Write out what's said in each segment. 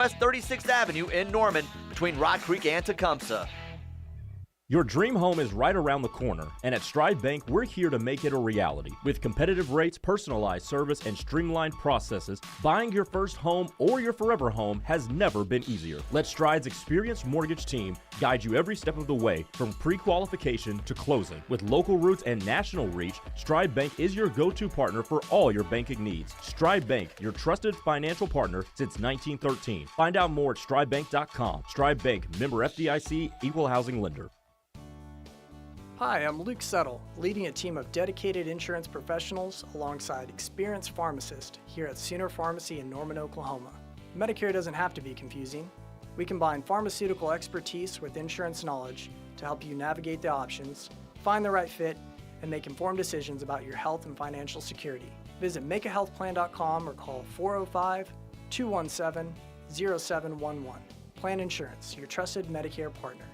West 36th Avenue in Norman between Rock Creek and Tecumseh. Your dream home is right around the corner, and at Stride Bank, we're here to make it a reality. With competitive rates, personalized service, and streamlined processes, buying your first home or your forever home has never been easier. Let Stride's experienced mortgage team guide you every step of the way, from pre-qualification to closing. With local roots and national reach, Stride Bank is your go-to partner for all your banking needs. Stride Bank, your trusted financial partner since 1913. Find out more at stridebank.com. Stride Bank, member FDIC, equal housing lender. Hi, I'm Luke Settle, leading a team of dedicated insurance professionals alongside experienced pharmacists here at Sooner Pharmacy in Norman, Oklahoma. Medicare doesn't have to be confusing. We combine pharmaceutical expertise with insurance knowledge to help you navigate the options, find the right fit, and make informed decisions about your health and financial security. Visit makeahealthplan.com or call 405-217-0711. Plan Insurance, your trusted Medicare partner.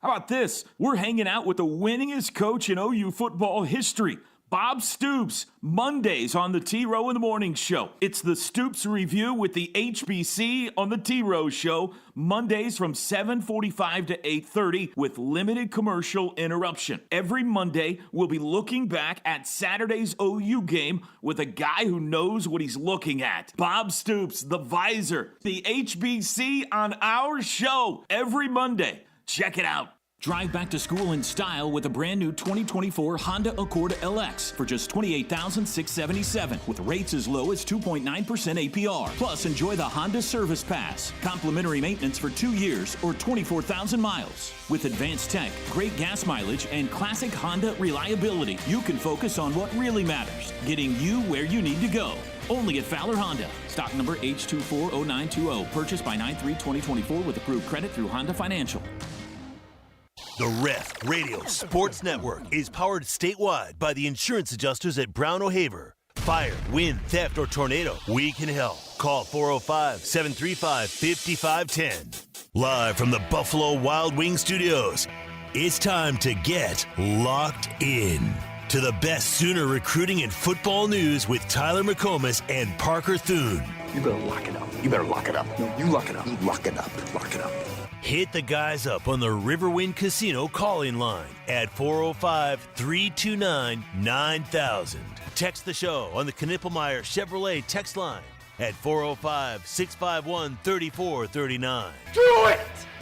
How about this? We're hanging out with the winningest coach in OU football history, Bob Stoops, Mondays on the T-Row in the Morning Show. It's the Stoops Review with the HBC on the T-Row Show, Mondays from 7:45 to 8:30 with limited commercial interruption. Every Monday, we'll be looking back at Saturday's OU game with a guy who knows what he's looking at. Bob Stoops, the Visor, the HBC on our show every Monday. Check it out. Drive back to school in style with a brand new 2024 Honda Accord LX for just $28,677 with rates as low as 2.9% APR. Plus, enjoy the Honda Service Pass, complimentary maintenance for 2 years or 24,000 miles. With advanced tech, great gas mileage, and classic Honda reliability, you can focus on what really matters, getting you where you need to go. Only at Fowler Honda. Stock number H240920. Purchased by 9/3/2024 with approved credit through Honda Financial. The Ref Radio Sports Network is powered statewide by the insurance adjusters at Brown O'Haver. Fire, wind, theft, or tornado, we can help. Call 405-735-5510. Live from the Buffalo Wild Wings Studios, it's time to get locked in to the best Sooner recruiting and football news with Tyler McComas and Parker Thune. You better lock it up. You better lock it up. No, you lock it up. You lock it up. Lock it up. Hit the guys up on the Riverwind Casino call-in line at 405-329-9000. Text the show on the Knippelmeyer Chevrolet text line at 405-651-3439. Do it!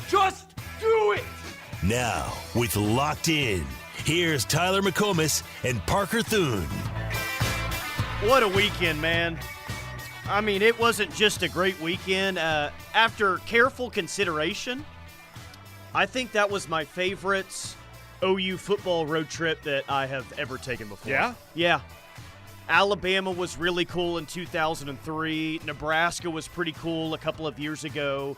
Just do it! Now, with Locked In, here's Tyler McComas and Parker Thune. What a weekend, man. I mean, it wasn't just a great weekend. After careful consideration, I think that was my favorite OU football road trip that I have ever taken before. Yeah? Yeah. Alabama was really cool in 2003. Nebraska was pretty cool a couple of years ago.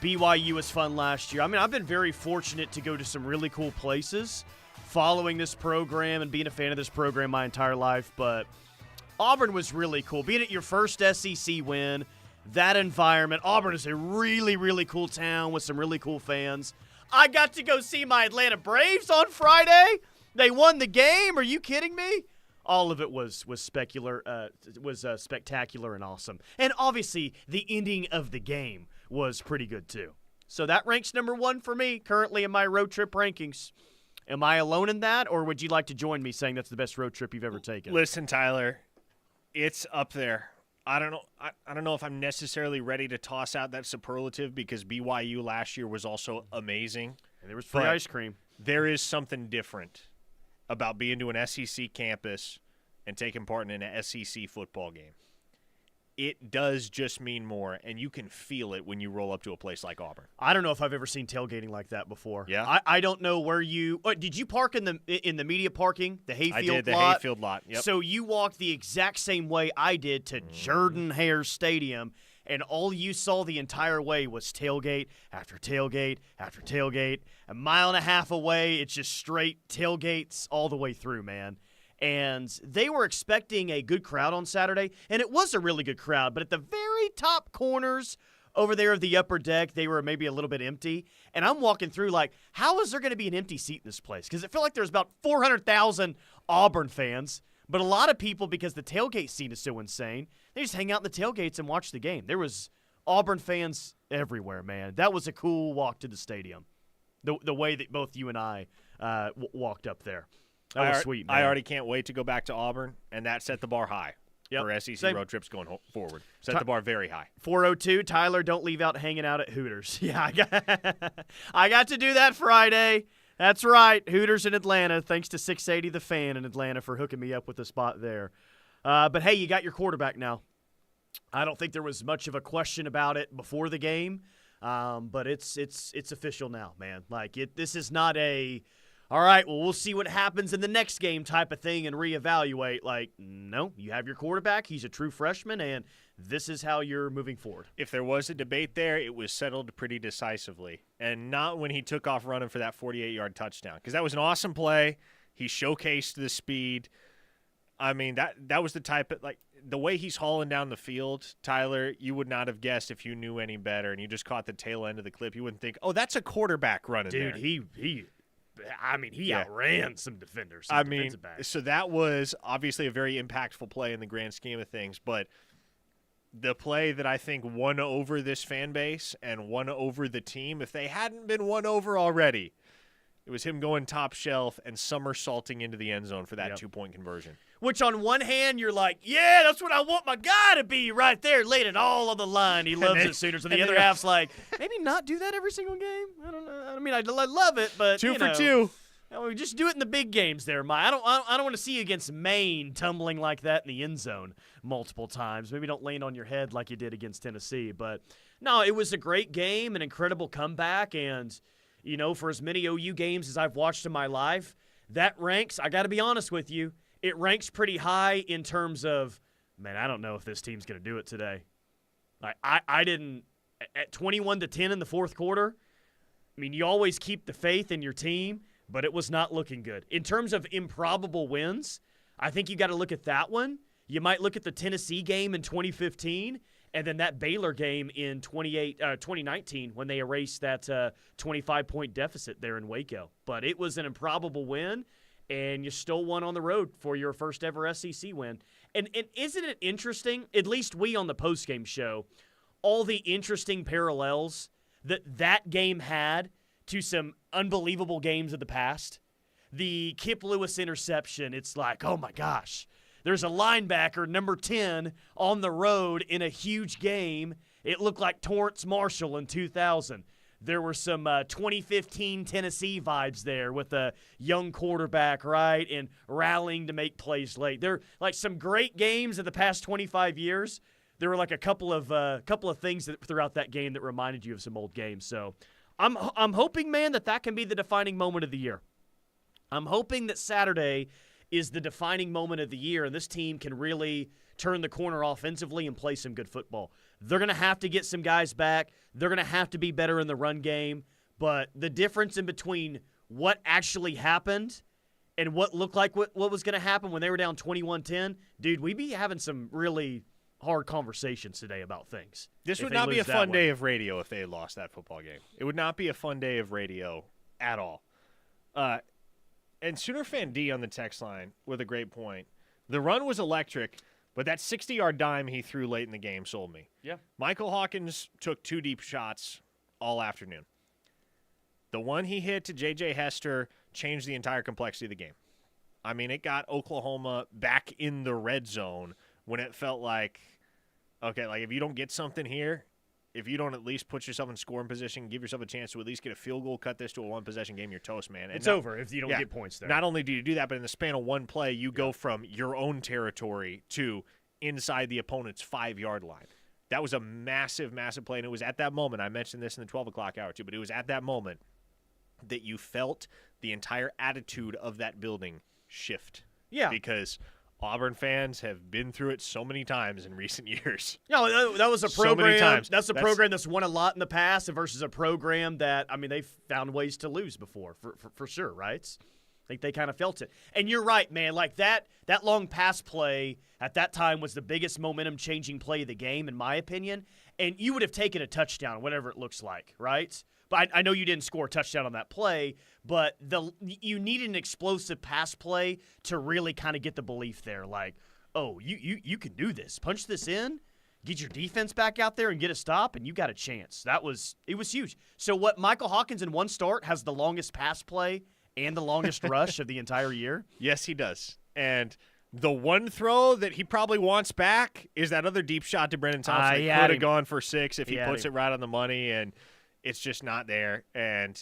BYU was fun last year. I mean, I've been very fortunate to go to some really cool places following this program and being a fan of this program my entire life, but Auburn was really cool. Being at your first SEC win, that environment. Auburn is a really, really cool town with some really cool fans. I got to go see my Atlanta Braves on Friday. They won the game. Are you kidding me? All of it was spectacular and awesome. And obviously, the ending of the game was pretty good too. So that ranks number one for me currently in my road trip rankings. Am I alone in that, or would you like to join me saying that's the best road trip you've ever taken? Listen, Tyler. It's up there. I don't know if I'm necessarily ready to toss out that superlative because BYU last year was also amazing. And there was free ice cream. There is something different about being to an SEC campus and taking part in an SEC football game. It does just mean more, and you can feel it when you roll up to a place like Auburn. I don't know if I've ever seen tailgating like that before. Yeah? I don't know where you did you park in the media parking, the hayfield lot? I did, the hayfield lot, yep. So you walked the exact same way I did to Jordan-Hare Stadium, and all you saw the entire way was tailgate after tailgate after tailgate. A mile and a half away, it's just straight tailgates all the way through, man. And they were expecting a good crowd on Saturday, and it was a really good crowd. But at the very top corners over there of the upper deck, they were maybe a little bit empty. And I'm walking through like, how is there going to be an empty seat in this place? Because it felt like there's about 400,000 Auburn fans. But a lot of people, because the tailgate scene is so insane, they just hang out in the tailgates and watch the game. There was Auburn fans everywhere, man. That was a cool walk to the stadium. The way that both you and I walked up there. That was sweet, man. I already can't wait to go back to Auburn, and that set the bar high for SEC road trips going forward. Set the bar very high. 402, Tyler, don't leave out hanging out at Hooters. Yeah, I got to do that Friday. That's right, Hooters in Atlanta. Thanks to 680 The Fan in Atlanta for hooking me up with a spot there. But, hey, you got your quarterback now. I don't think there was much of a question about it before the game, but it's official now, man. Like, this is not a, all right, well, we'll see what happens in the next game type of thing and reevaluate. Like, no, you have your quarterback. He's a true freshman, and this is how you're moving forward. If there was a debate there, it was settled pretty decisively, and not when he took off running for that 48-yard touchdown, because that was an awesome play. He showcased the speed. I mean, that was the type of, like, the way he's hauling down the field, Tyler, you would not have guessed if you knew any better, and you just caught the tail end of the clip. You wouldn't think, oh, that's a quarterback running there. Dude, he outran some defenders. So that was obviously a very impactful play in the grand scheme of things, but the play that I think won over this fan base and won over the team, if they hadn't been won over already, it was him going top shelf and somersaulting into the end zone for that 2-point conversion. Which on one hand, you're like, yeah, that's what I want my guy to be right there, laid it all on the line. He loves it, Sooners. And the other half's like, maybe not do that every single game? I don't know. I mean, I love it, but, Two for two. Just do it in the big games there, Mike. I don't want to see you against Maine tumbling like that in the end zone multiple times. Maybe don't land on your head like you did against Tennessee. But, no, it was a great game, an incredible comeback, and, you know, for as many OU games as I've watched in my life, that ranks, I got to be honest with you, it ranks pretty high in terms of, man, I don't know if this team's going to do it today. I didn't – at 21-10 in the fourth quarter, I mean, you always keep the faith in your team, but it was not looking good. In terms of improbable wins, I think you got to look at that one. You might look at the Tennessee game in 2015 and then that Baylor game in 2019 when they erased that 25-point deficit there in Waco. But it was an improbable win. And you stole one on the road for your first ever SEC win. And isn't it interesting, at least we on the postgame show, all the interesting parallels that game had to some unbelievable games of the past? The Kip Lewis interception, it's like, oh my gosh, there's a linebacker, number 10, on the road in a huge game. It looked like Torrance Marshall in 2000. There were some 2015 Tennessee vibes there with a young quarterback, right, and rallying to make plays late. There like some great games in the past 25 years. There were like a couple of things throughout that game that reminded you of some old games. So I'm hoping, man, that can be the defining moment of the year. I'm hoping that Saturday is the defining moment of the year, and this team can really turn the corner offensively and play some good football. They're going to have to get some guys back. They're going to have to be better in the run game. But the difference in between what actually happened and what looked like what was going to happen when they were down 21-10, dude, we'd be having some really hard conversations today about things. This would not be a fun day of radio if they had lost that football game. It would not be a fun day of radio at all. And Sooner Fan D on the text line with a great point. The run was electric, but that 60-yard dime he threw late in the game sold me. Yeah. Michael Hawkins took 2 deep shots all afternoon. The one he hit to J.J. Hester changed the entire complexity of the game. I mean, it got Oklahoma back in the red zone when it felt like, okay, like if you don't get something here, if you don't at least put yourself in scoring position, give yourself a chance to at least get a field goal, cut this to a one-possession game, you're toast, man. And it's over if you don't get points there. Not only do you do that, but in the span of one play, you go from your own territory to inside the opponent's 5-yard line. That was a massive, massive play, and it was at that moment, I mentioned this in the 12 o'clock hour too, but it was at that moment that you felt the entire attitude of that building shift. Yeah. Because Auburn fans have been through it so many times in recent years. No, that was a program. So many times. That's a program that's won a lot in the past versus a program that, I mean, they've found ways to lose before, for sure, right? I think they kind of felt it. And you're right, man. Like that long pass play at that time was the biggest momentum-changing play of the game, in my opinion. And you would have taken a touchdown, whatever it looks like, right? But I know you didn't score a touchdown on that play, but you needed an explosive pass play to really kind of get the belief there. Like, oh, you can do this. Punch this in. get your defense back out there and get a stop, and you got a chance. It was huge. So what, Michael Hawkins in one start has the longest pass play and the longest rush of the entire year? Yes, he does. And the one throw that he probably wants back is that other deep shot to Brennan Thompson. That could have gone for 6 if he puts it right on the money, and it's just not there. And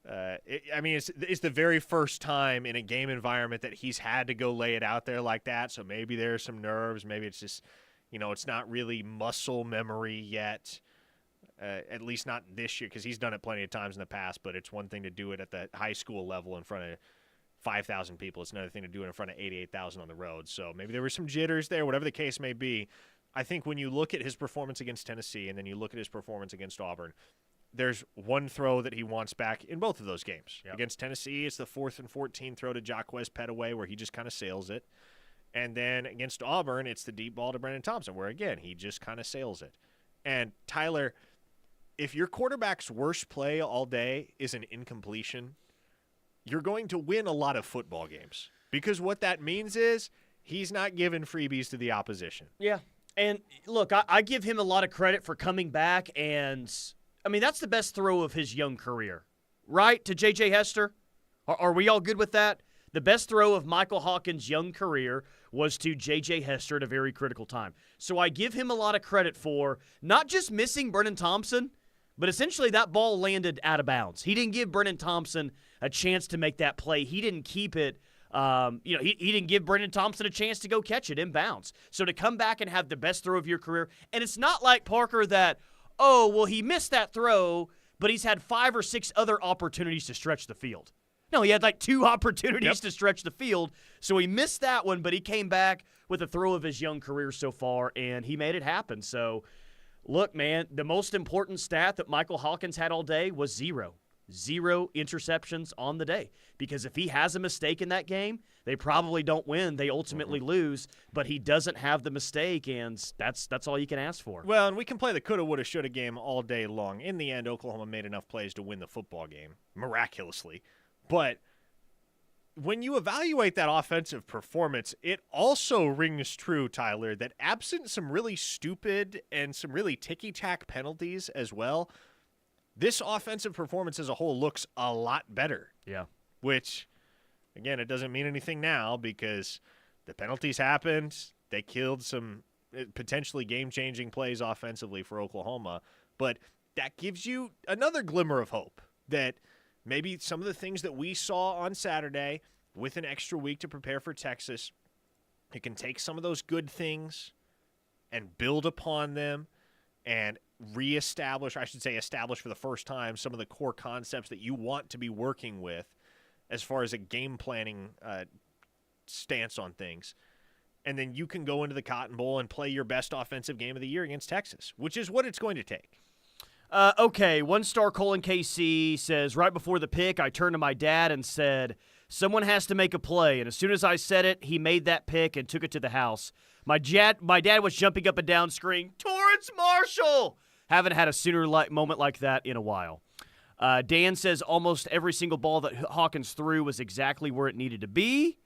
it's the very first time in a game environment that he's had to go lay it out there like that. So maybe there's some nerves. Maybe it's just, it's not really muscle memory yet. At least not this year, because he's done it plenty of times in the past. But it's one thing to do it at the high school level in front of 5,000 people. It's another thing to do it in front of 88,000 on the road. So maybe there were some jitters there, whatever the case may be. I think when you look at his performance against Tennessee and then you look at his performance against Auburn, there's one throw that he wants back in both of those games. Yep. Against Tennessee, it's the 4th and 14 throw to Jacquez Petaway where he just kind of sails it. And then against Auburn, it's the deep ball to Brennan Thompson where, again, he just kind of sails it. And, Tyler, if your quarterback's worst play all day is an incompletion, you're going to win a lot of football games. Because what that means is he's not giving freebies to the opposition. Yeah. And, look, I give him a lot of credit for coming back and – that's the best throw of his young career, right, to J.J. Hester? Are we all good with that? The best throw of Michael Hawkins' young career was to J.J. Hester at a very critical time. So I give him a lot of credit for not just missing Brennan Thompson, but essentially that ball landed out of bounds. He didn't give Brennan Thompson a chance to make that play. He didn't keep it. He didn't give Brennan Thompson a chance to go catch it in bounds. So to come back and have the best throw of your career, and it's not like Parker that – he missed that throw, but he's had 5 or 6 other opportunities to stretch the field. No, he had like 2 opportunities to stretch the field, so he missed that one, but he came back with a throw of his young career so far, and he made it happen. So, look, man, the most important stat that Michael Hawkins had all day was 0. 0 interceptions on the day. Because if he has a mistake in that game, they probably don't win. They ultimately lose, but he doesn't have the mistake, and that's all you can ask for. Well, and we can play the coulda, woulda, shoulda game all day long. In the end, Oklahoma made enough plays to win the football game, miraculously. But when you evaluate that offensive performance, it also rings true, Tyler, that absent some really stupid and some really ticky-tack penalties as well, this offensive performance as a whole looks a lot better. Yeah. Which, again, it doesn't mean anything now because the penalties happened. They killed some potentially game-changing plays offensively for Oklahoma. But that gives you another glimmer of hope that maybe some of the things that we saw on Saturday with an extra week to prepare for Texas, it can take some of those good things and build upon them and establish for the first time some of the core concepts that you want to be working with as far as a game planning stance on things. And then you can go into the Cotton Bowl and play your best offensive game of the year against Texas, which is what it's going to take. Okay, 1-star Colin KC says, right before the pick, I turned to my dad and said, someone has to make a play. And as soon as I said it, he made that pick and took it to the house. My dad was jumping up and down screaming, Torrance Marshall! Haven't had a sooner moment like that in a while. Dan says almost every single ball that Hawkins threw was exactly where it needed to be.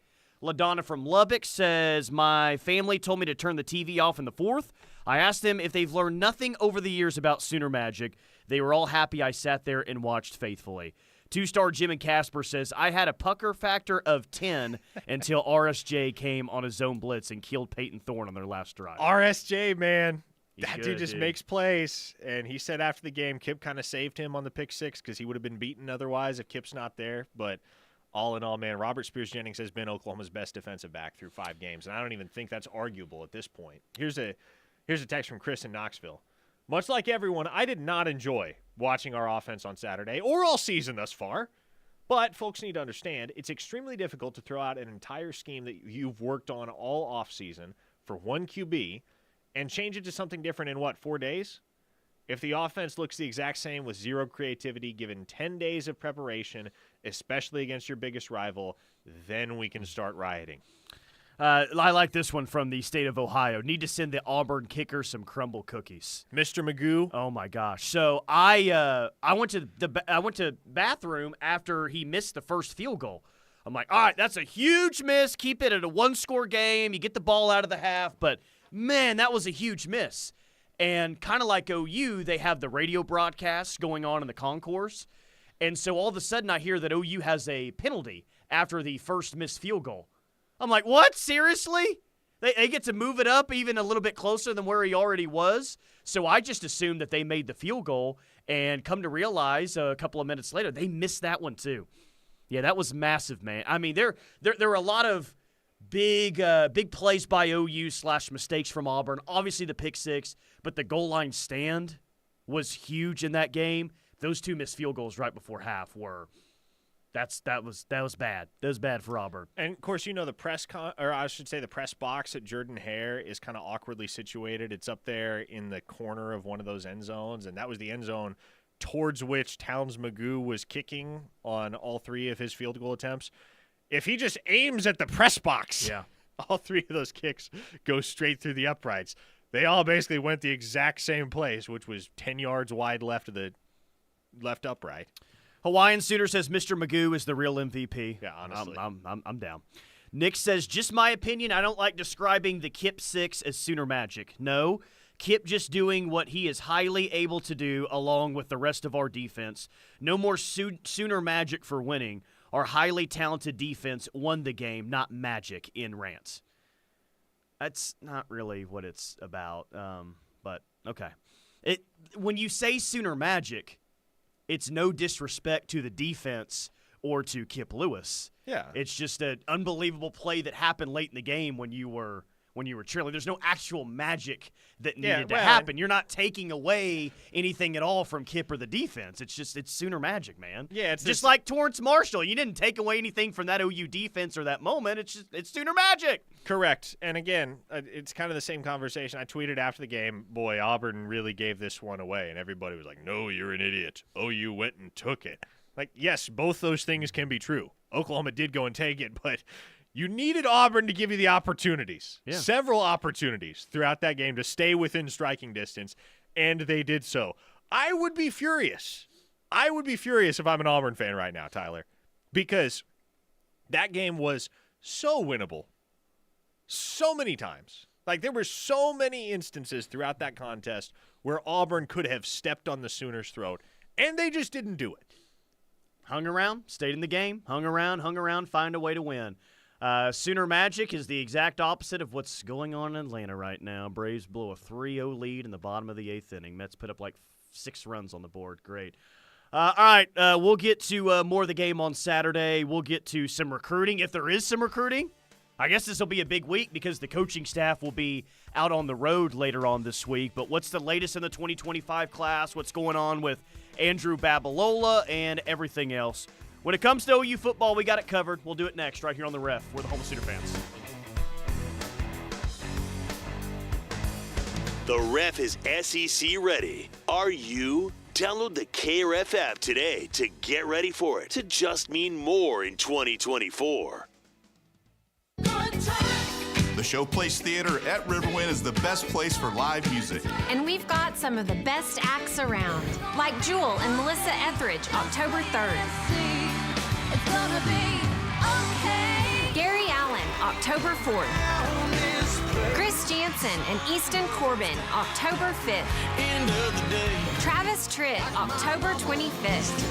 LaDonna from Lubbock says, my family told me to turn the TV off in the 4th. I asked them if they've learned nothing over the years about Sooner Magic. They were all happy I sat there and watched faithfully. 2-star Jim and Casper says, I had a pucker factor of 10 until RSJ came on a zone blitz and killed Peyton Thorne on their last drive. RSJ, man. That dude just makes plays. And he said after the game, Kip kind of saved him on the pick 6 because he would have been beaten otherwise if Kip's not there. But all in all, man, Robert Spears-Jennings has been Oklahoma's best defensive back through 5 games. And I don't even think that's arguable at this point. Here's a text from Chris in Knoxville. Much like everyone, I did not enjoy watching our offense on Saturday or all season thus far. But folks need to understand it's extremely difficult to throw out an entire scheme that you've worked on all offseason for one QB and change it to something different in, 4 days? If the offense looks the exact same with 0 creativity given 10 days of preparation, especially against your biggest rival, then we can start rioting. I like this one from the state of Ohio. Need to send the Auburn kicker some crumble cookies. Mr. Magoo. Oh my gosh! So I went to bathroom after he missed the first field goal. I'm like, all right, that's a huge miss. Keep it at a 1-score game. You get the ball out of the half, but man, that was a huge miss. And kind of like OU, they have the radio broadcasts going on in the concourse. And so all of a sudden I hear that OU has a penalty after the first missed field goal. I'm like, what? Seriously? They get to move it up even a little bit closer than where he already was? So I just assumed that they made the field goal, and come to realize a couple of minutes later, they missed that one too. Yeah, that was massive, man. I mean, there were a lot of big plays by OU / mistakes from Auburn. Obviously the pick six, but the goal line stand was huge in that game. Those two missed field goals right before half were that was bad. That was bad for Auburn. And of course, the press the press box at Jordan-Hare is kind of awkwardly situated. It's up there in the corner of one of those end zones, and that was the end zone towards which Towns-Magoo was kicking on all three of his field goal attempts. If he just aims at the press box, all three of those kicks go straight through the uprights. They all basically went the exact same place, which was 10 yards wide left of the left upright. Hawaiian Sooner says Mr. Magoo is the real MVP. Yeah, honestly. I'm down. Nick says, just my opinion, I don't like describing the Kip six as Sooner magic. No, Kip just doing what he is highly able to do along with the rest of our defense. No more Sooner magic for winning. Our highly talented defense won the game, not magic in rants. That's not really what it's about, but okay. When you say Sooner magic, it's no disrespect to the defense or to Kip Lewis. Yeah. It's just an unbelievable play that happened late in the game when you were trailing. There's no actual magic that needed to happen. You're not taking away anything at all from Kip or the defense. It's Sooner magic, man. Yeah, it's just like Torrance Marshall. You didn't take away anything from that OU defense or that moment. It's Sooner magic. Correct. And again, it's kind of the same conversation. I tweeted after the game, boy, Auburn really gave this one away. And everybody was like, no, you're an idiot. OU went and took it. Like, yes, both those things can be true. Oklahoma did go and take it, but you needed Auburn to give you the opportunities, several opportunities throughout that game to stay within striking distance, and they did so. I would be furious. If I'm an Auburn fan right now, Tyler, because that game was so winnable so many times. Like, there were so many instances throughout that contest where Auburn could have stepped on the Sooners' throat, and they just didn't do it. Hung around, stayed in the game, hung around, find a way to win. Sooner magic is the exact opposite of what's going on in Atlanta right now. Braves blow a 3-0 lead in the bottom of the 8th inning. Mets put up like 6 runs on the board. Great. All right, we'll get to more of the game on Saturday. We'll get to some recruiting, if there is some recruiting. I guess this will be a big week because the coaching staff will be out on the road later on this week. But what's the latest in the 2025 class? What's going on with Andrew Babalola and everything else? When it comes to OU football, we got it covered. We'll do it next right here on The Ref. We're the home of Sooner fans. The Ref is SEC ready. Are you? Download the KRF app today to get ready for it to just mean more in 2024. The Showplace Theater at Riverwind is the best place for live music. And we've got some of the best acts around, like Jewel and Melissa Etheridge, October 3rd. Gary Allen, October 4th. Chris Jansen and Easton Corbin, October 5th. Travis Tritt, October 25th.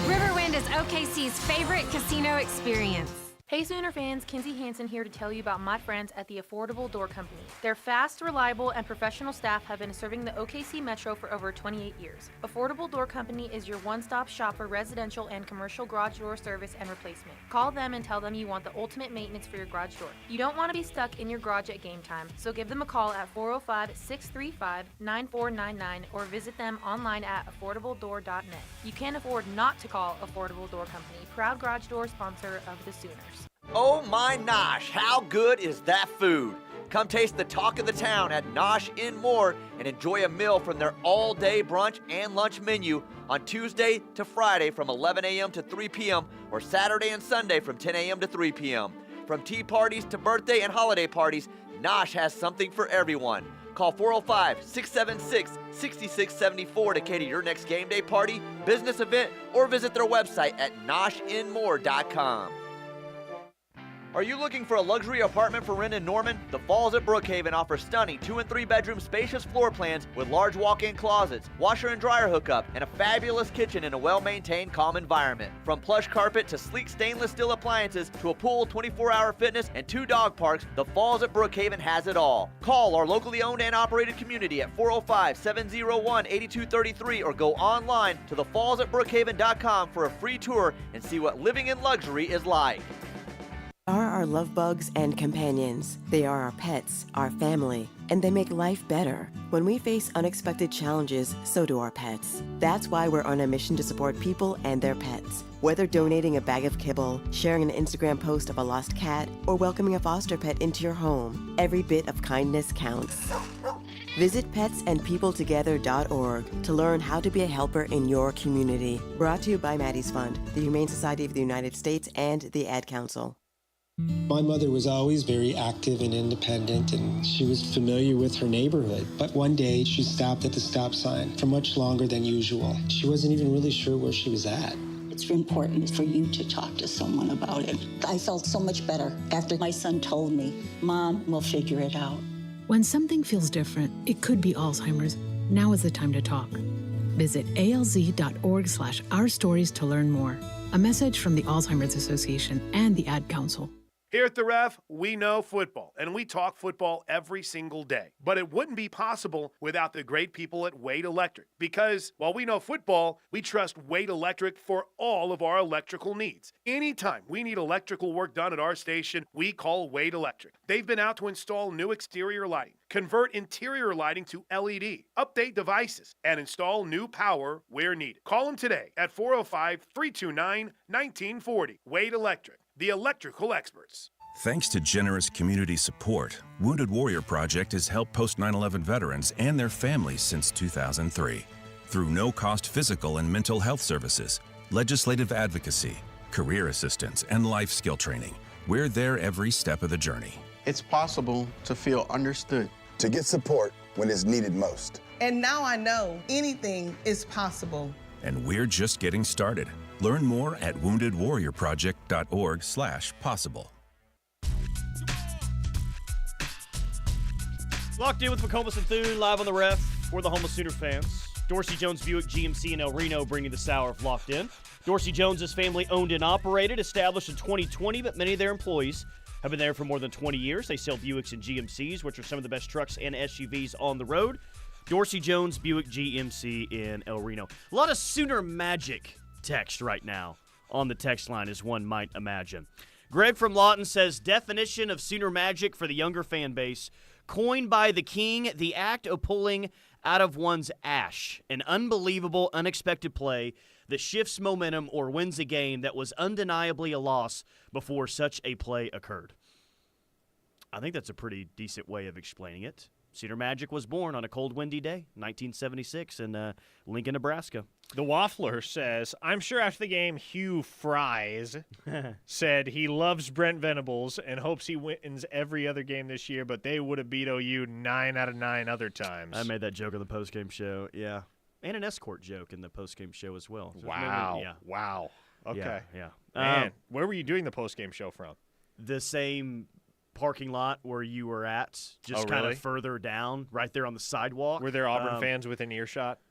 Riverwind is OKC's favorite casino experience. Hey Sooner fans, Kinsey Hansen here to tell you about my friends at the Affordable Door Company. Their fast, reliable, and professional staff have been serving the OKC Metro for over 28 years. Affordable Door Company is your one-stop shop for residential and commercial garage door service and replacement. Call them and tell them you want the ultimate maintenance for your garage door. You don't want to be stuck in your garage at game time, so give them a call at 405-635-9499 or visit them online at affordabledoor.net. You can't afford not to call Affordable Door Company, proud garage door sponsor of the Sooners. Oh my nosh, how good is that food? Come taste the talk of the town at Nosh in Moore and enjoy a meal from their all-day brunch and lunch menu on Tuesday to Friday from 11 a.m. to 3 p.m. or Saturday and Sunday from 10 a.m. to 3 p.m. From tea parties to birthday and holiday parties, Nosh has something for everyone. Call 405-676-6674 to cater your next game day party, business event, or visit their website at noshinmore.com. Are you looking for a luxury apartment for rent in Norman? The Falls at Brookhaven offers stunning 2- and 3-bedroom spacious floor plans with large walk-in closets, washer and dryer hookup, and a fabulous kitchen in a well-maintained, calm environment. From plush carpet to sleek stainless steel appliances to a pool, 24-hour fitness, and 2 dog parks, the Falls at Brookhaven has it all. Call our locally owned and operated community at 405-701-8233 or go online to thefallsatbrookhaven.com for a free tour and see what living in luxury is like. Are our love bugs and companions. They are our pets, our family, and they make life better. When we face unexpected challenges, so do our pets. That's why we're on a mission to support people and their pets. Whether donating a bag of kibble, sharing an Instagram post of a lost cat, or welcoming a foster pet into your home, every bit of kindness counts. Visit petsandpeopletogether.org to learn how to be a helper in your community. Brought to you by Maddie's Fund, the Humane Society of the United States, and the Ad Council. My mother was always very active and independent, and she was familiar with her neighborhood. But one day, she stopped at the stop sign for much longer than usual. She wasn't even really sure where she was at. It's important for you to talk to someone about it. I felt so much better after my son told me, Mom, we'll figure it out. When something feels different, it could be Alzheimer's. Now is the time to talk. Visit alz.org/ourstories to learn more. A message from the Alzheimer's Association and the Ad Council. Here at The Ref, we know football, and we talk football every single day. But it wouldn't be possible without the great people at Wade Electric. Because while we know football, we trust Wade Electric for all of our electrical needs. Anytime we need electrical work done at our station, we call Wade Electric. They've been out to install new exterior lighting, convert interior lighting to LED, update devices, and install new power where needed. Call them today at 405-329-1940. Wade Electric, the electrical experts. Thanks to generous community support, Wounded Warrior Project has helped post 9/11 veterans and their families since 2003. Through no-cost physical and mental health services, legislative advocacy, career assistance, and life skill training, we're there every step of the journey. It's possible to feel understood. To get support when it's needed most. And now I know anything is possible. And we're just getting started. Learn more at woundedwarriorproject.org/possible. Locked in with McComas and Thune, live on the Ref for the home of Sooner fans. Dorsey Jones Buick GMC in El Reno bringing this hour of Locked In. Dorsey Jones is family owned and operated, established in 2020, but many of their employees have been there for more than 20 years. They sell Buicks and GMCs, which are some of the best trucks and SUVs on the road. Dorsey Jones Buick GMC in El Reno. A lot of Sooner Magic text right now on the text line, as one might imagine. Greg from Lawton says, definition of Sooner Magic for the younger fan base, coined by the king, the act of pulling out of one's ash, an unbelievable, unexpected play that shifts momentum or wins a game that was undeniably a loss before such a play occurred. I think that's a pretty decent way of explaining it. Sooner Magic was born on a cold, windy day, 1976 in Lincoln, Nebraska. The Waffler says, I'm sure after the game, Hugh Fries said he loves Brent Venables and hopes he wins every other game this year, but they would have beat OU 9 out of 9 other times. I made that joke on the postgame show, yeah. And an escort joke in the postgame show as well. So wow. Yeah. Wow. Okay. Yeah. Man, where were you doing the postgame show from? The same parking lot where you were at, just kind of further down, right there on the sidewalk. Were there Auburn fans within earshot?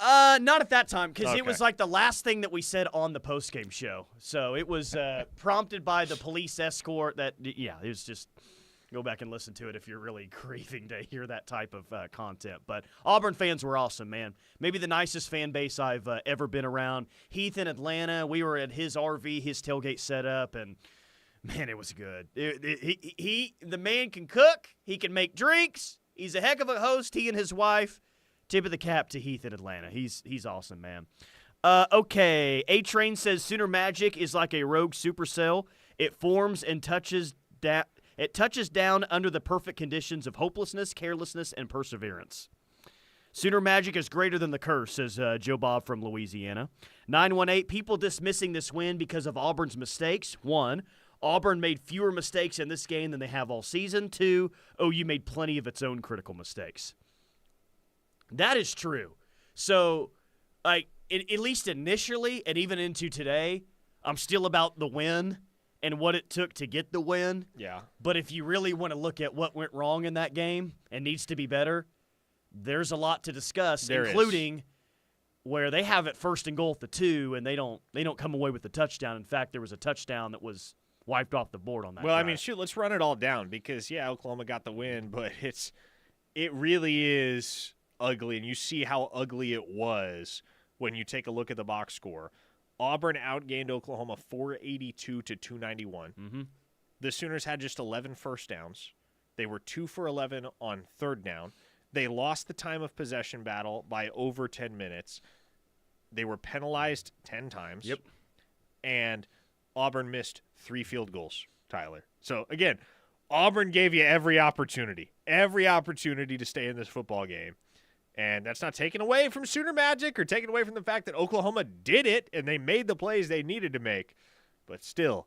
Not at that time, because it was like the last thing that we said on the postgame show. So it was prompted by the police escort that, it was just, go back and listen to it if you're really grieving to hear that type of content. But Auburn fans were awesome, man. Maybe the nicest fan base I've ever been around. Heath in Atlanta, we were at his RV, his tailgate setup, and man, it was good. The man can cook. He can make drinks. He's a heck of a host, he and his wife. Tip of the cap to Heath in Atlanta. He's awesome, man. Okay, A-Train says Sooner Magic is like a rogue supercell. It forms and touches down under the perfect conditions of hopelessness, carelessness, and perseverance. Sooner Magic is greater than the curse, says Joe Bob from Louisiana. 918, people dismissing this win because of Auburn's mistakes. 1, Auburn made fewer mistakes in this game than they have all season. 2, OU made plenty of its own critical mistakes. That is true. So, at least initially and even into today, I'm still about the win and what it took to get the win. Yeah. But if you really want to look at what went wrong in that game and needs to be better, there's a lot to discuss, including where they have it first and goal at the 2, and they don't come away with the touchdown. In fact, there was a touchdown that was wiped off the board on that. Well, drive. I mean, shoot, let's run it all down because, Oklahoma got the win, but it really is ugly, and you see how ugly it was when you take a look at the box score. Auburn outgained Oklahoma 482 to 291. Mm-hmm. The Sooners had just 11 first downs. They were 2 for 11 on third down. They lost the time of possession battle by over 10 minutes. They were penalized 10 times. Yep. And Auburn missed 3 field goals, Tyler. So, again, Auburn gave you every opportunity to stay in this football game. And that's not taken away from Sooner Magic or taken away from the fact that Oklahoma did it and they made the plays they needed to make. But still,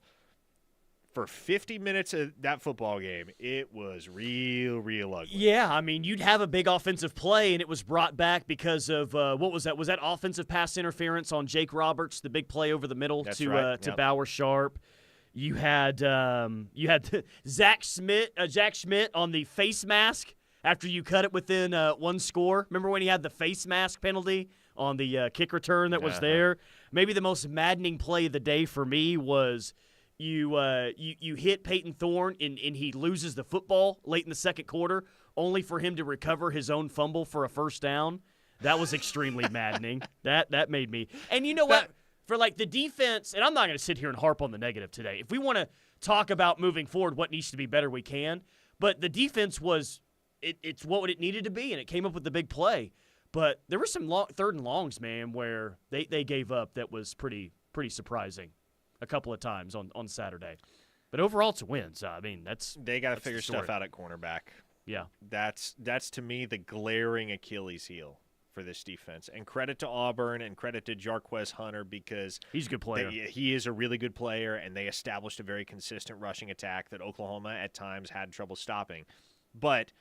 for 50 minutes of that football game, it was real ugly. Yeah, I mean, you'd have a big offensive play, and it was brought back because of what was that? Was that offensive pass interference on Jake Roberts, the big play over the middle to Bauer Sharp? You had Zach Schmidt on the face mask after you cut it within one score. Remember when he had the face mask penalty on the kick return that was there? Maybe the most maddening play of the day for me was you hit Peyton Thorne and he loses the football late in the second quarter, only for him to recover his own fumble for a first down. That was extremely maddening. That made me. And you know what? For like the defense, and I'm not going to sit here and harp on the negative today. If we want to talk about moving forward, what needs to be better, we can. But the defense was it's what it needed to be, and it came up with the big play. But there were some third and longs, man, where they gave up that was pretty surprising a couple of times on Saturday. But overall, it's a win. So, I mean, they got to figure stuff out at cornerback. Yeah. That's to me the glaring Achilles heel for this defense. And credit to Auburn and credit to Jarquez Hunter because he's a good player. He is a really good player, and they established a very consistent rushing attack that Oklahoma at times had trouble stopping. But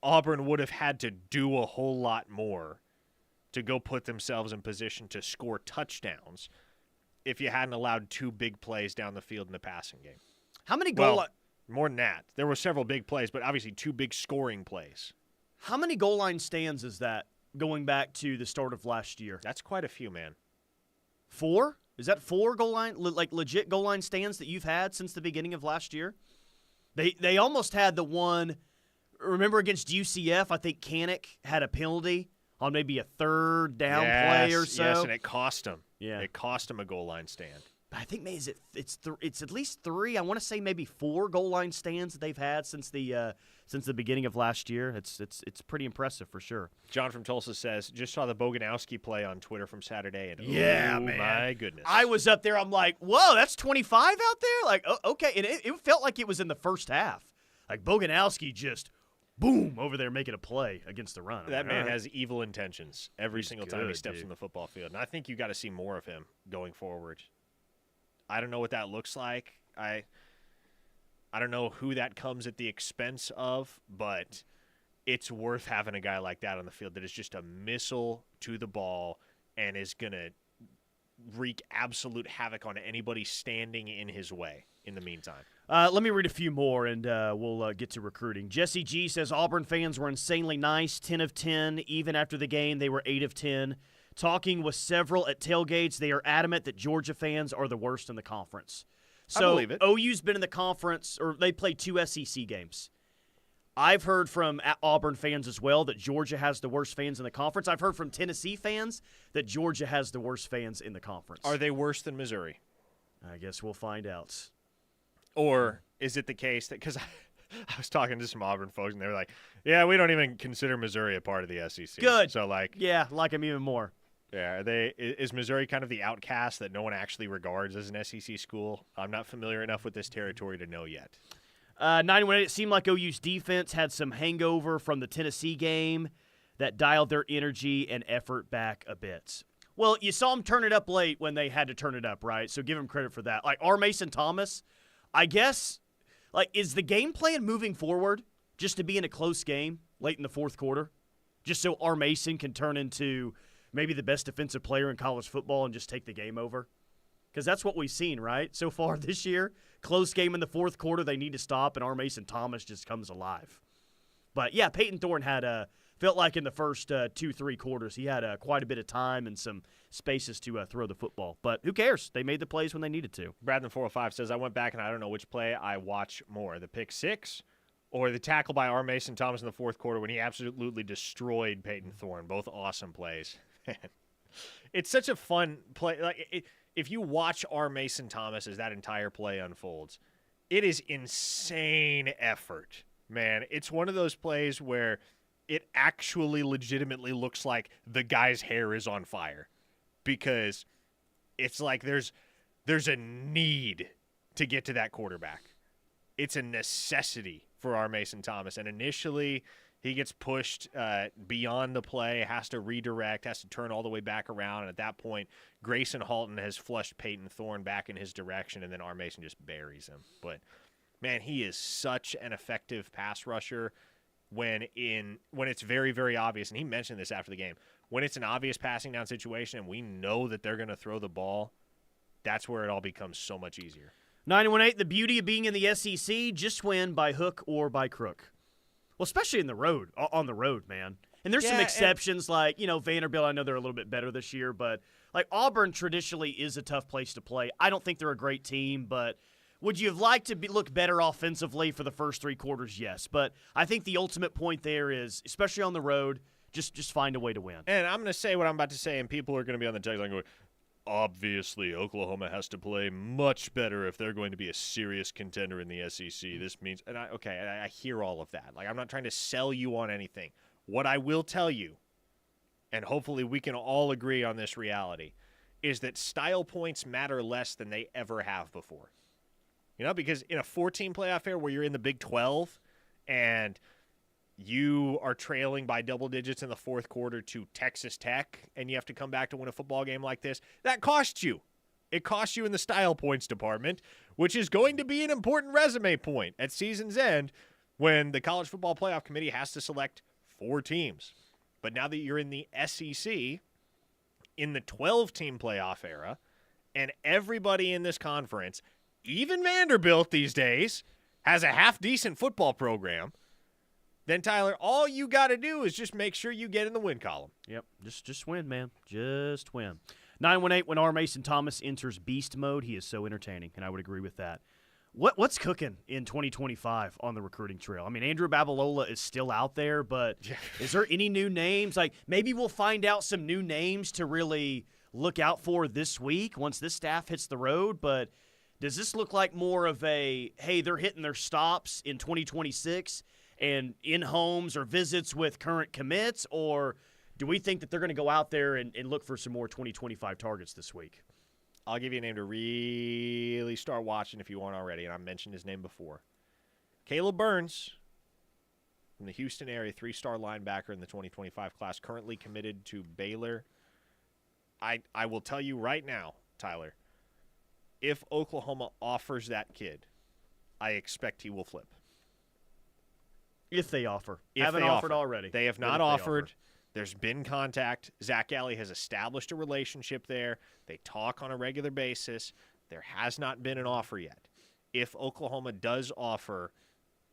Auburn would have had to do a whole lot more to go put themselves in position to score touchdowns if you hadn't allowed 2 big plays down the field in the passing game. How many goal more than that. There were several big plays, but obviously 2 big scoring plays. How many goal line stands is that going back to the start of last year? That's quite a few, man. 4? Is that 4 goal line, like legit goal line stands that you've had since the beginning of last year? They almost had the one. Remember against UCF, I think Kanik had a penalty on maybe a third down play or so. Yes, and it cost him. Yeah, it cost him a goal line stand. I think maybe it's at least 3. I want to say maybe 4 goal line stands that they've had since the beginning of last year. It's pretty impressive for sure. John from Tulsa says, just saw the Boganowski play on Twitter from Saturday, and man, my goodness, I was up there. I'm like, whoa, that's 25 out there. Like, okay, and it felt like it was in the first half. Like Boganowski just. Boom, over there making a play against the run. That man has evil intentions every single time he steps on the football field. And I think you got to see more of him going forward. I don't know what that looks like. I don't know who that comes at the expense of, but it's worth having a guy like that on the field that is just a missile to the ball and is going to wreak absolute havoc on anybody standing in his way in the meantime. Let me read a few more, and we'll get to recruiting. Jesse G says, Auburn fans were insanely nice, 10 of 10. Even after the game, they were 8 of 10. Talking with several at tailgates, they are adamant that Georgia fans are the worst in the conference. So I believe it. OU's been in the conference, or they played 2 SEC games. I've heard from Auburn fans as well that Georgia has the worst fans in the conference. I've heard from Tennessee fans that Georgia has the worst fans in the conference. Are they worse than Missouri? I guess we'll find out. Or is it the case that – because I was talking to some Auburn folks, and they were like, yeah, we don't even consider Missouri a part of the SEC. Good. So, like – yeah, like them even more. Yeah, is Missouri kind of the outcast that no one actually regards as an SEC school? I'm not familiar enough with this territory to know yet. 91, it seemed like OU's defense had some hangover from the Tennessee game that dialed their energy and effort back a bit. Well, you saw them turn it up late when they had to turn it up, right? So give them credit for that. Like R. Mason Thomas, I guess, like, is the game plan moving forward just to be in a close game late in the fourth quarter? Just so R. Mason can turn into maybe the best defensive player in college football and just take the game over? because that's what we've seen, right, so far this year. Close game in the fourth quarter, they need to stop, and our Mason Thomas just comes alive. But, yeah, Peyton Thorne had felt like in the first 2-3 quarters he had quite a bit of time and some spaces to throw the football. But who cares? They made the plays when they needed to. Bradman 405 says, I went back and I don't know which play I watch more, the pick six or the tackle by R. Mason Thomas in the fourth quarter when he absolutely destroyed Peyton Thorne. Both awesome plays. It's such a fun play. Like if you watch R. Mason Thomas as that entire play unfolds, it is insane effort, man. It's one of those plays where it actually legitimately looks like the guy's hair is on fire because it's like there's a need to get to that quarterback. It's a necessity for our Mason Thomas. And initially he gets pushed beyond the play, has to redirect, has to turn all the way back around. And at that point, Grayson Halton has flushed Peyton Thorne back in his direction, and then R. Mason just buries him. But, man, he is such an effective pass rusher when it's very, very obvious. And he mentioned this after the game. When it's an obvious passing down situation and we know that they're going to throw the ball, that's where it all becomes so much easier. 918, the beauty of being in the SEC, just win by hook or by crook. Well, especially on the road, man. And there's some exceptions like, Vanderbilt, I know they're a little bit better this year, but like Auburn traditionally is a tough place to play. I don't think they're a great team, but would you have liked to look better offensively for the first 3 quarters? Yes. But I think the ultimate point there is, especially on the road, just find a way to win. And I'm going to say what I'm about to say, and people are going to be on the text line going, obviously, Oklahoma has to play much better if they're going to be a serious contender in the SEC. This means, and I hear all of that. Like, I'm not trying to sell you on anything. What I will tell you, and hopefully we can all agree on this reality, is that style points matter less than they ever have before. Because in a 14 playoff era where you're in the Big 12 and you are trailing by double digits in the fourth quarter to Texas Tech, and you have to come back to win a football game like this, that costs you. It costs you in the style points department, which is going to be an important resume point at season's end when the College Football Playoff Committee has to select 4 teams. But now that you're in the SEC, in the 12-team playoff era, and everybody in this conference, even Vanderbilt these days, has a half-decent football program, then, Tyler, all you got to do is just make sure you get in the win column. Yep, just win, man. Just win. 918, when R. Mason Thomas enters beast mode, he is so entertaining, and I would agree with that. What's cooking in 2025 on the recruiting trail? I mean, Andrew Babalola is still out there, but is there any new names? Like, maybe we'll find out some new names to really look out for this week once this staff hits the road, but does this look like more of a, hey, they're hitting their stops in 2026 and in homes or visits with current commits, or do we think that they're going to go out there and look for some more 2025 targets this week? I'll give you a name to really start watching if you aren't already, and I mentioned his name before. Caleb Burns from the Houston area, 3-star linebacker in the 2025 class, currently committed to Baylor. I will tell you right now, Tyler, if Oklahoma offers that kid, I expect he will flip. If they offer. Haven't offered already. They have not offered. There's been contact. Zach Alley has established a relationship there. They talk on a regular basis. There has not been an offer yet. If Oklahoma does offer,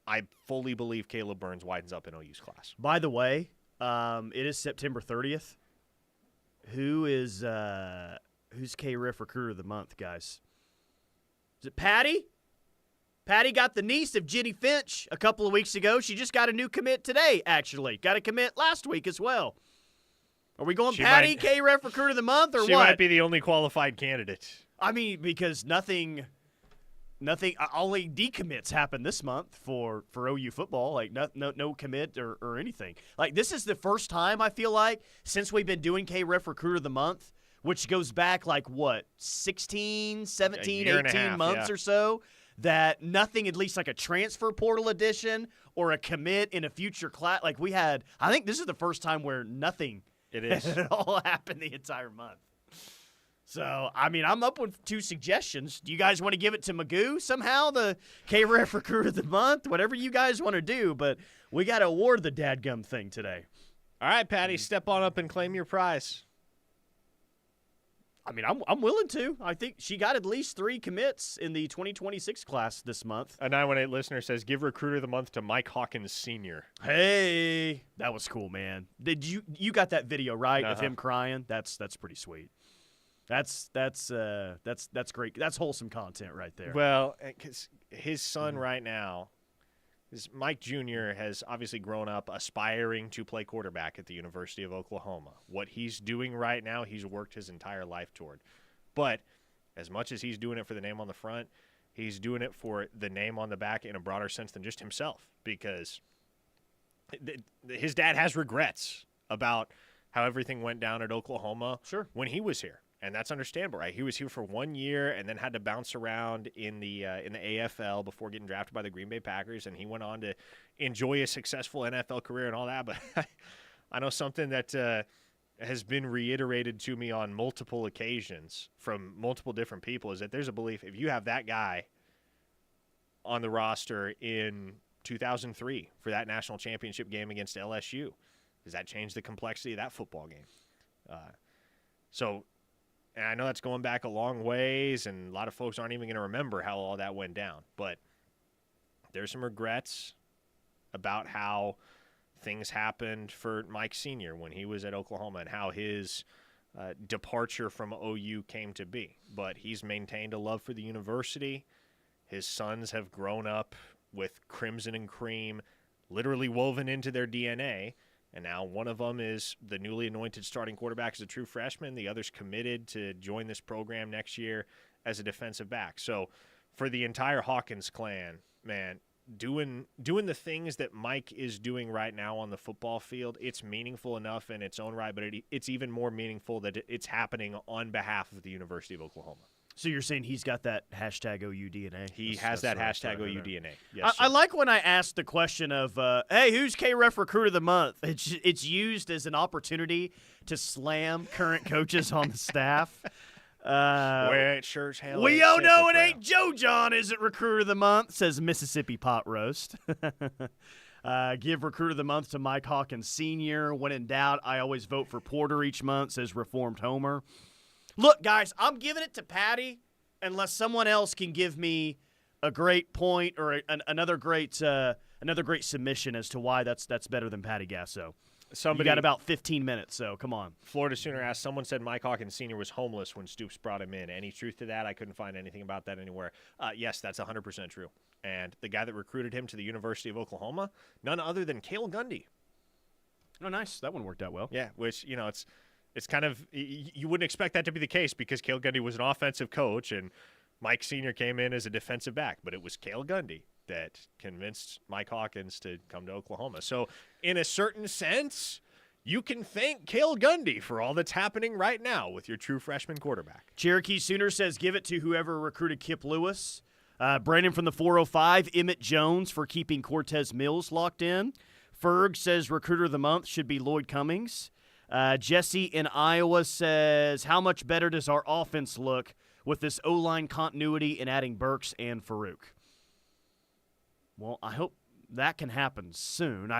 I fully believe Caleb Burns widens up in OU's class. By the way, it is September 30th. Who's K-Riff Recruiter of the Month, guys? Is it Patty? Patty got the niece of Jenny Finch a couple of weeks ago. She just got a new commit today, actually. Got a commit last week as well. Are we going Patty, K-Ref Recruiter of the Month, or what? She might be the only qualified candidate. I mean, because nothing, only decommits happened this month for OU football. Like, no commit or anything. Like, this is the first time, I feel like, since we've been doing K-Ref Recruiter of the Month, which goes back, 16, 17, 18 months or so, that nothing, at least like a transfer portal edition or a commit in a future class. Like we had, I think this is the first time where nothing at all happened the entire month. So, I mean, I'm up with 2 suggestions. Do you guys want to give it to Magoo somehow, the K-Ref Recruiter of the Month? Whatever you guys want to do, but we got to award the dadgum thing today. All right, Patty, step on up and claim your prize. I mean, I'm willing to. I think she got at least 3 commits in the 2026 class this month. A 918 listener says, give Recruiter of the Month to Mike Hawkins Sr. Hey, that was cool, man. Did you got that video, right, of Uh-huh. him crying? That's pretty sweet. That's great. That's wholesome content right there. Well, because his son right now, Mike Jr. has obviously grown up aspiring to play quarterback at the University of Oklahoma. What he's doing right now, he's worked his entire life toward. But as much as he's doing it for the name on the front, he's doing it for the name on the back in a broader sense than just himself, because his dad has regrets about how everything went down at Oklahoma when he was here. And that's understandable, right? He was here for 1 year and then had to bounce around in the AFL before getting drafted by the Green Bay Packers, and he went on to enjoy a successful NFL career and all that. But I know something that has been reiterated to me on multiple occasions from multiple different people is that there's a belief if you have that guy on the roster in 2003 for that national championship game against LSU, does that change the complexity of that football game? And I know that's going back a long ways, and a lot of folks aren't even going to remember how all that went down. But there's some regrets about how things happened for Mike Sr. when he was at Oklahoma and how his departure from OU came to be. But he's maintained a love for the university. His sons have grown up with crimson and cream literally woven into their DNA. And now one of them is the newly anointed starting quarterback as a true freshman. The other's committed to join this program next year as a defensive back. So for the entire Hawkins clan, man, doing the things that Mike is doing right now on the football field, it's meaningful enough in its own right, but it's even more meaningful that it's happening on behalf of the University of Oklahoma. So you're saying he's got that hashtag OU DNA? He has that hashtag OU DNA. Yes, I like when I ask the question of, hey, who's K-Ref Recruiter of the Month? It's used as an opportunity to slam current coaches on the staff. Well, it sure as hell we ain't all know it Simple ain't Joe John isn't Recruiter of the Month, says Mississippi Pot Roast. Give Recruiter of the Month to Mike Hawkins Sr. When in doubt, I always vote for Porter each month, says Reformed Homer. Look, guys, I'm giving it to Patty unless someone else can give me a great point or another great submission as to why that's better than Patty Gasso. You got about 15 minutes, so come on. Florida Sooner asked, someone said Mike Hawkins Sr. was homeless when Stoops brought him in. Any truth to that? I couldn't find anything about that anywhere. Yes, that's 100% true. And the guy that recruited him to the University of Oklahoma, none other than Cale Gundy. Oh, nice. That one worked out well. Yeah, which, it's kind of – you wouldn't expect that to be the case because Cale Gundy was an offensive coach and Mike Sr. came in as a defensive back. But it was Cale Gundy that convinced Mike Hawkins to come to Oklahoma. So in a certain sense, you can thank Cale Gundy for all that's happening right now with your true freshman quarterback. Cherokee Sooner says give it to whoever recruited Kip Lewis. Brandon from the 405, Emmett Jones for keeping Cortez Mills locked in. Ferg says Recruiter of the Month should be Lloyd Cummings. Jesse in Iowa says, how much better does our offense look with this O-line continuity and adding Burks and Farouk? Well, I hope that can happen soon.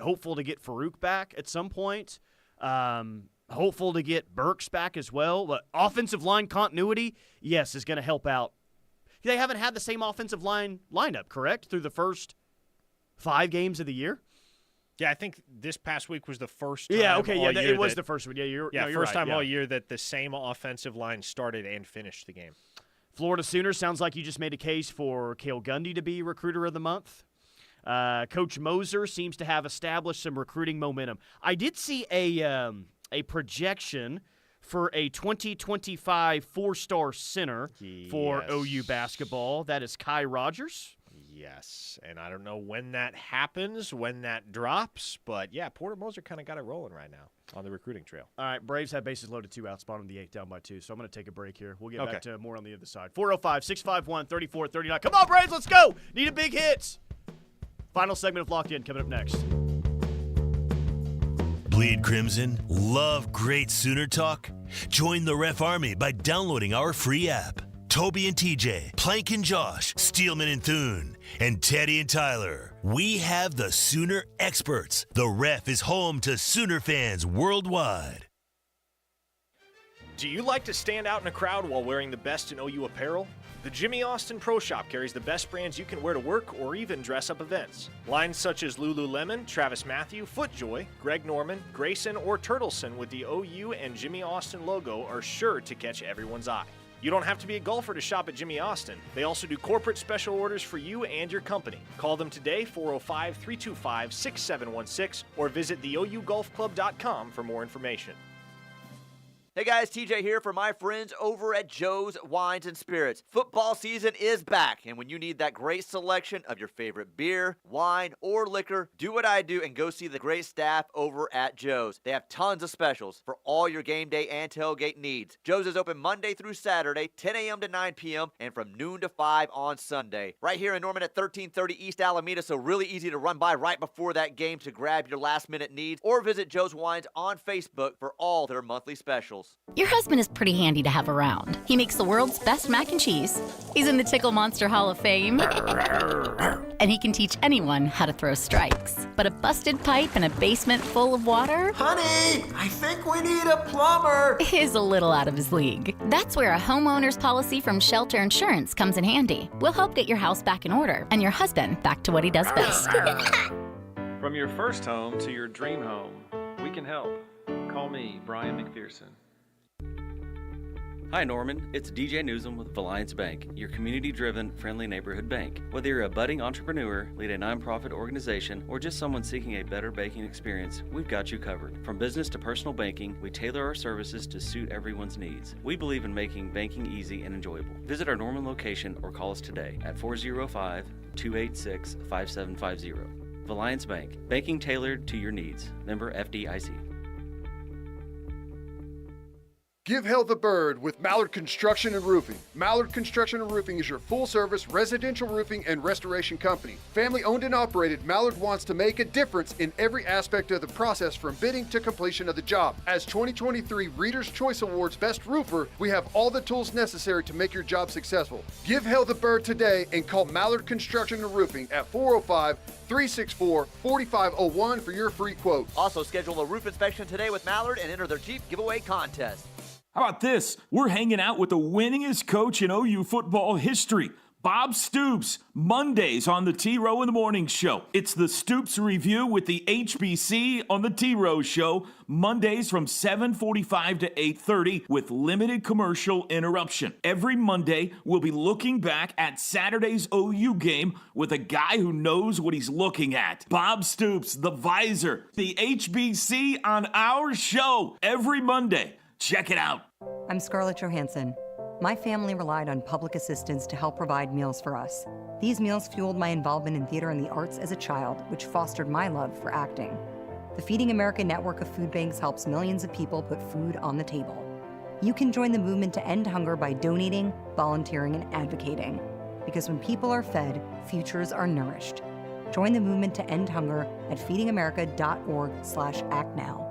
Hopeful to get Farouk back at some point. Hopeful to get Burks back as well. But offensive line continuity, yes, is going to help out. They haven't had the same offensive line lineup, correct, through the first 5 games of the year? Yeah, I think this past week was the first time it was the first one. Yeah, you're first right, time all year that the same offensive line started and finished the game. Florida Sooners, sounds like you just made a case for Cale Gundy to be Recruiter of the Month. Coach Moser seems to have established some recruiting momentum. I did see a projection for a 2025 4-star center for OU basketball. That is Kai Rogers. Yes, and I don't know when that happens, when that drops, but yeah, Porter Moser kind of got it rolling right now on the recruiting trail. All right, Braves have bases loaded 2 outs, bottom of the 8th, down by 2, so I'm going to take a break here. We'll get back to more on the other side. 405-651-3439. Come on, Braves, let's go! Need a big hit! Final segment of Locked In coming up next. Bleed Crimson? Love great Sooner talk? Join the Ref Army by downloading our free app. Toby and TJ, Plank and Josh, Steelman and Thune, and Teddy and Tyler. We have the Sooner experts. The Ref is home to Sooner fans worldwide. Do you like to stand out in a crowd while wearing the best in OU apparel? The Jimmy Austin Pro Shop carries the best brands you can wear to work or even dress up events. Lines such as Lululemon, Travis Mathew, FootJoy, Greg Norman, Grayson, or Turtleson with the OU and Jimmy Austin logo are sure to catch everyone's eye. You don't have to be a golfer to shop at Jimmy Austin. They also do corporate special orders for you and your company. Call them today, 405-325-6716, or visit theougolfclub.com for more information. Hey guys, TJ here for my friends over at Joe's Wines and Spirits. Football season is back, and when you need that great selection of your favorite beer, wine, or liquor, do what I do and go see the great staff over at Joe's. They have tons of specials for all your game day and tailgate needs. Joe's is open Monday through Saturday, 10 a.m. to 9 p.m., and from noon to 5 on Sunday. Right here in Norman at 1330 East Alameda, so really easy to run by right before that game to grab your last-minute needs, or visit Joe's Wines on Facebook for all their monthly specials. Your husband is pretty handy to have around. He makes the world's best mac and cheese. He's in the Tickle Monster Hall of Fame. And he can teach anyone how to throw strikes. But a busted pipe in a basement full of water? Honey, I think we need a plumber. Is a little out of his league. That's where a homeowner's policy from Shelter Insurance comes in handy. We'll help get your house back in order and your husband back to what he does best. From your first home to your dream home, we can help. Call me, Brian McPherson. Hi Norman, it's DJ Newsom with Alliance Bank, your community-driven, friendly neighborhood bank. Whether you're a budding entrepreneur, lead a nonprofit organization, or just someone seeking a better banking experience, we've got you covered. From business to personal banking, we tailor our services to suit everyone's needs. We believe in making banking easy and enjoyable. Visit our Norman location or call us today at 405-286-5750. Alliance Bank, banking tailored to your needs. Member FDIC. Give hell the bird with Mallard Construction and Roofing. Mallard Construction and Roofing is your full-service residential roofing and restoration company. Family owned and operated, Mallard wants to make a difference in every aspect of the process from bidding to completion of the job. As 2023 Reader's Choice Awards Best Roofer, we have all the tools necessary to make your job successful. Give hell the bird today and call Mallard Construction and Roofing at 405-364-4501 for your free quote. Also, schedule a roof inspection today with Mallard and enter their Jeep giveaway contest. How about this? We're hanging out with the winningest coach in OU football history, Bob Stoops, Mondays on the T-Row in the Morning Show. It's the Stoops Review with the HBC on the T-Row Show, Mondays from 7:45 to 8:30 with limited commercial interruption. Every Monday, we'll be looking back at Saturday's OU game with a guy who knows what he's looking at. Bob Stoops, the Visor, the HBC on our show every Monday. Check it out. I'm Scarlett Johansson. My family relied on public assistance to help provide meals for us. These meals fueled my involvement in theater and the arts as a child, which fostered my love for acting. The Feeding America network of food banks helps millions of people put food on the table. You can join the movement to end hunger by donating, volunteering, and advocating. Because when people are fed, futures are nourished. Join the movement to end hunger at feedingamerica.org/actnow.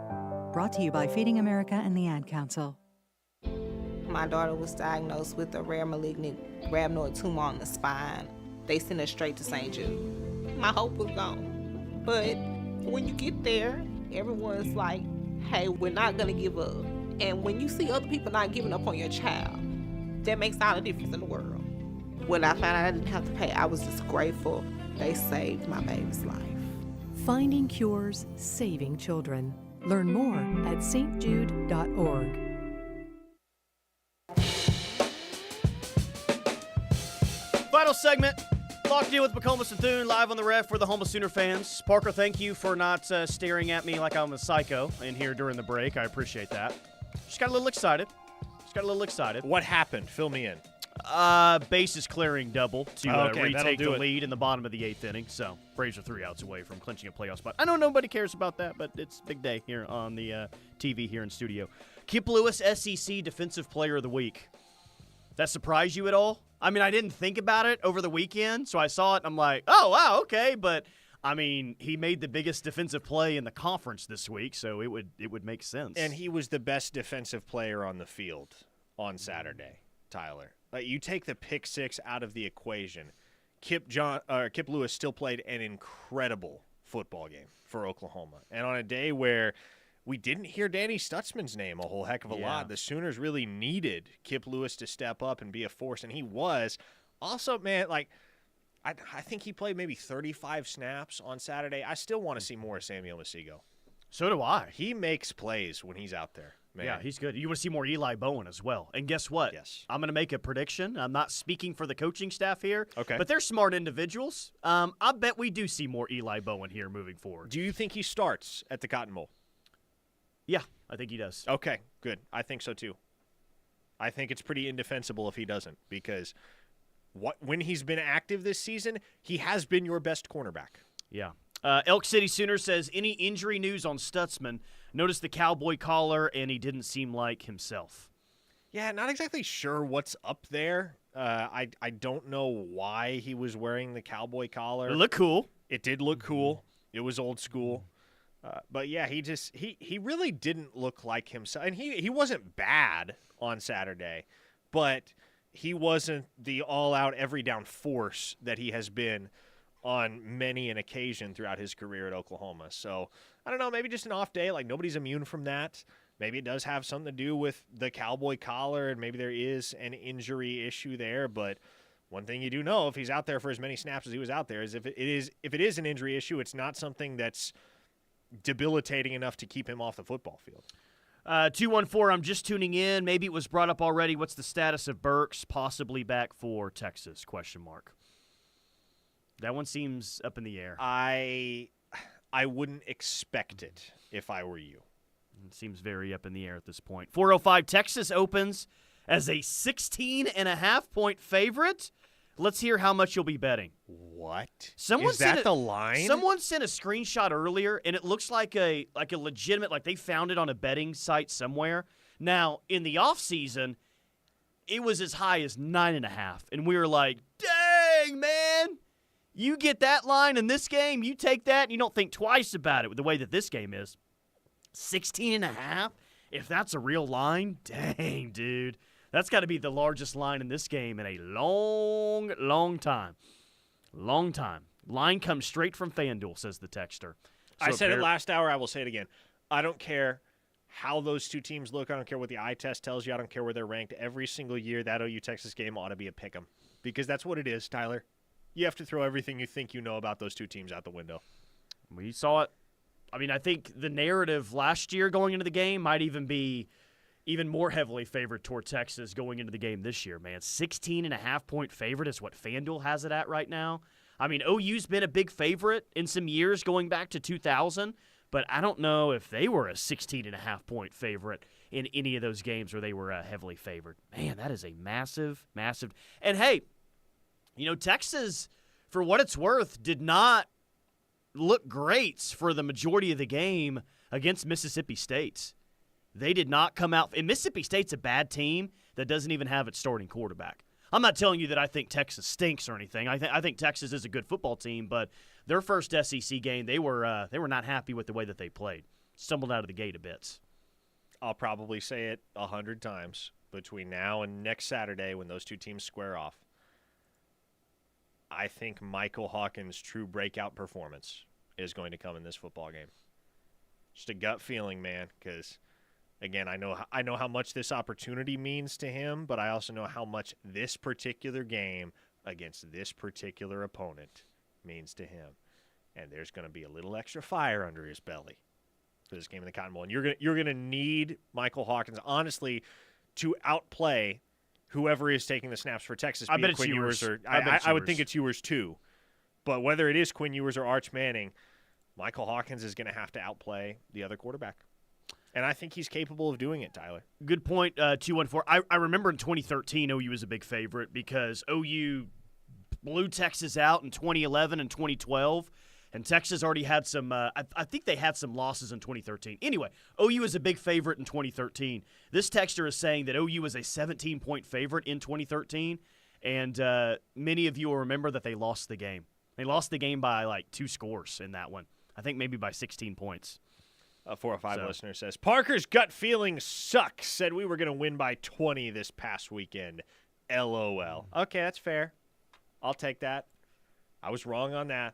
Brought to you by Feeding America and the Ad Council. My daughter was diagnosed with a rare malignant rhabdoid tumor on the spine. They sent her straight to St. Jude. My hope was gone. But when you get there, everyone's like, hey, we're not gonna give up. And when you see other people not giving up on your child, that makes all the difference in the world. When I found out I didn't have to pay, I was just grateful. They saved my baby's life. Finding cures, saving children. Learn more at stjude.org. Final segment. Locked in with McComas and Thune, live on the ref for the Houma Sooner fans. Parker, thank you for not staring at me like I'm a psycho in here during the break. I appreciate that. Just got a little excited. What happened? Fill me in. Bases clearing double to retake the lead in the bottom of the 8th inning. So Braves are 3 outs away from clinching a playoff spot. I know nobody cares about that, but it's a big day here on the TV here in studio. Kip Lewis, SEC Defensive Player of the Week. That surprise you at all? I mean, I didn't think about it over the weekend, so I saw it and I'm like, oh, wow, okay. But, I mean, he made the biggest defensive play in the conference this week, so it would make sense. And he was the best defensive player on the field on Saturday, Tyler. Like, you take the pick six out of the equation. Kip Lewis still played an incredible football game for Oklahoma. And on a day where we didn't hear Danny Stutzman's name a whole heck of a lot. The Sooners really needed Kip Lewis to step up and be a force, and he was. Also, man, like, I think he played maybe 35 snaps on Saturday. I still want to see more of Samuel Masigo. So do I. He makes plays when he's out there. Man. Yeah, he's good. You want to see more Eli Bowen as well. And guess what? Yes. I'm going to make a prediction. I'm not speaking for the coaching staff here. Okay. But they're smart individuals. I bet we do see more Eli Bowen here moving forward. Do you think he starts at the Cotton Bowl? Yeah, I think he does. Okay, good. I think so too. I think it's pretty indefensible if he doesn't, because when he's been active this season, he has been your best cornerback. Yeah. Elk City Sooner says, any injury news on Stutzman? Noticed the cowboy collar, and he didn't seem like himself. Yeah, not exactly sure what's up there. I don't know why he was wearing the cowboy collar. It looked cool. It did look cool. It was old school. But yeah, he really didn't look like himself. And he wasn't bad on Saturday, but he wasn't the all-out every down force that he has been on many an occasion throughout his career at Oklahoma. So, I don't know, maybe just an off day. Like, nobody's immune from that. Maybe it does have something to do with the cowboy collar, and maybe there is an injury issue there. But one thing you do know, if he's out there for as many snaps as he was out there, is if it is an injury issue, it's not something that's debilitating enough to keep him off the football field. 214, I'm just tuning in. Maybe it was brought up already. What's the status of Burks possibly back for Texas? ? That one seems up in the air. I wouldn't expect it if I were you. It seems very up in the air at this point. 405, Texas opens as a 16.5-point favorite. Let's hear how much you'll be betting. What? Is that the line? Someone sent a screenshot earlier, and it looks like a legitimate, like they found it on a betting site somewhere. Now, in the offseason, it was as high as 9.5, and we were like, dang, man. You get that line in this game, you take that, and you don't think twice about it with the way that this game is. 16.5? If that's a real line, dang, dude. That's got to be the largest line in this game in a long, long time. Long time. Line comes straight from FanDuel, says the texter. I said it last hour. I will say it again. I don't care how those two teams look. I don't care what the eye test tells you. I don't care where they're ranked. Every single year, that OU-Texas game ought to be a pick'em, because that's what it is, Tyler. You have to throw everything you think you know about those two teams out the window. We saw it. I mean, I think the narrative last year going into the game might even be even more heavily favored toward Texas going into the game this year, man. 16.5-point favorite is what FanDuel has it at right now. I mean, OU's been a big favorite in some years going back to 2000, but I don't know if they were a 16.5-point favorite in any of those games where they were heavily favored. Man, that is a massive, massive. And, hey, you know, Texas, for what it's worth, did not look great for the majority of the game against Mississippi State. They did not come out. And Mississippi State's a bad team that doesn't even have its starting quarterback. I'm not telling you that I think Texas stinks or anything. I think Texas is a good football team, but their first SEC game, they were not happy with the way that they played. Stumbled out of the gate a bit. I'll probably say it 100 times between now and next Saturday when those two teams square off. I think Michael Hawkins' true breakout performance is going to come in this football game. Just a gut feeling, man, because, again, I know how much this opportunity means to him, but I also know how much this particular game against this particular opponent means to him. And there's going to be a little extra fire under his belly for this game in the Cotton Bowl. And you're gonna need Michael Hawkins, honestly, to outplay whoever is taking the snaps for Texas. I bet it's Ewers. I would think it's Ewers too. But whether it is Quinn Ewers or Arch Manning, Michael Hawkins is going to have to outplay the other quarterback. And I think he's capable of doing it, Tyler. Good point, 214. I remember in 2013, OU was a big favorite because OU blew Texas out in 2011 and 2012. And Texas already had some I think they had some losses in 2013. Anyway, OU is a big favorite in 2013. This texter is saying that OU is a 17-point favorite in 2013, and many of you will remember that they lost the game. They lost the game by like 2 scores in that one. I think maybe by 16 points. A 405 listener says, Parker's gut feeling sucks. Said we were going to win by 20 this past weekend. LOL. Okay, that's fair. I'll take that. I was wrong on that.